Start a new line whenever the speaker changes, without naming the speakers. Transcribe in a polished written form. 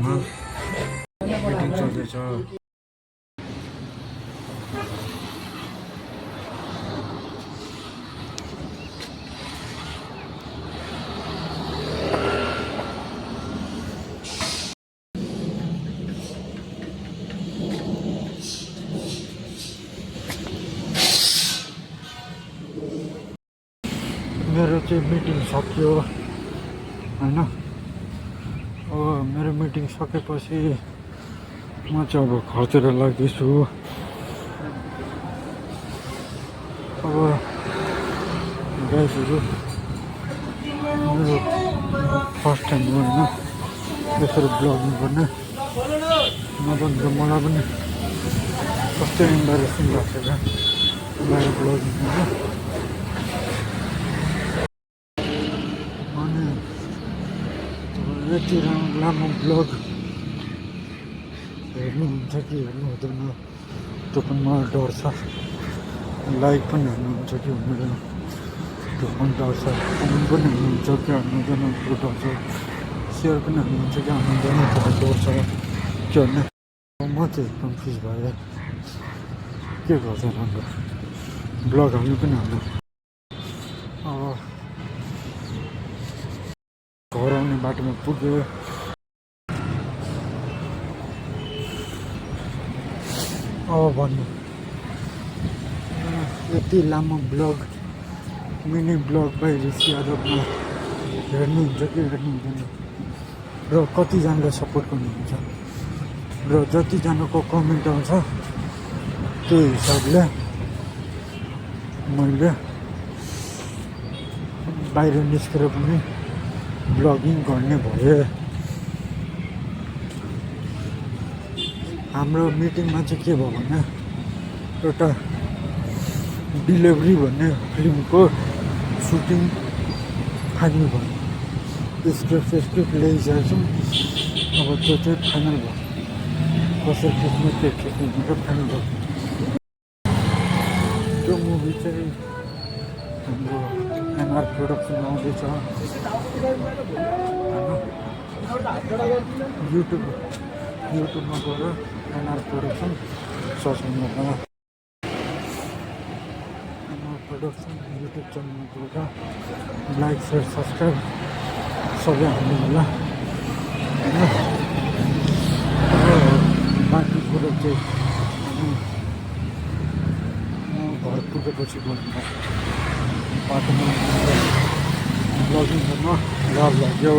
हलमा मिटिङ चल्दैछ। मेरो चाहिँ मिटिङ सक्यो होइन। अब मेरो मिटिङ सकेपछि म चाहिँ अब घरतिर लाग्दैछु। अब गाइजहरू मेरो फर्स्ट टाइम हो होइन यसरी ब्लगिङ गर्ने, नभन्दा मलाई पनि कस्तो इम्बारेसिङ लाग्छ क्या बाहिर ब्लगिङ गर्नु। अनि यति लामो ब्लग हेर्नुहुन्छ कि हेर्नु हुँदैन त्यो पनि मलाई डर छ। लाइक पनि हेर्नुहुन्छ कि हुँदैन त्यो पनि डर छ। कमेन्ट पनि हेर्नुहुन्छ कि हाल्नुहुँदैन त्यो डर छ। सेयर पनि हाल्नुहुन्छ कि हाल्नुहुँदैन त्यो डर छ। के भन्ने म चाहिँ कन्फ्युज भएँ के गर्छ राम्रो ब्लग हाल्नु पनि हाल्नु। अब घर आउने बाटोमा पुग्यो। अब भन्नु यति लामो ब्लग मिनी ब्लग बाई ऋषि यादवमा हेर्नुहुन्छ कि हेर्नु हुँदैन र कतिजनाले सपोर्ट गर्नुहुन्छ र जतिजनाको कमेन्ट आउँछ त्यो हिसाबले मैले बाहिर निस्केर पनि ब्लगिङ गर्ने भए। हाम्रो मिटिङमा चाहिँ के भयो भने एउटा डिलिभरी भन्ने फिल्मको सुटिङ फाइनल भयो। स्क्रिप्ट ल्याइसकेको छौँ। अब त्यो चाहिँ फाइनल भयो। कसरी खिच्ने के खिच्ने भनेर फाइनल भयो। त्यो मुभी चाहिँ हाम्रो एनआर प्रोडक्सन आउँदैछ होइन। युट्युबमा गएर एनआर प्रोडक्सन सर्च गर्नु। एनआर प्रोडक्सन युट्युब च्यानलमा गएर लाइक सेयर सब्सक्राइब सबै हाल्नु होला होइन। बाँकी कुरो चाहिँ म घर पुगेपछि गर्नु बाटोमा ब्लगिङ गर्न डर लाग्यो।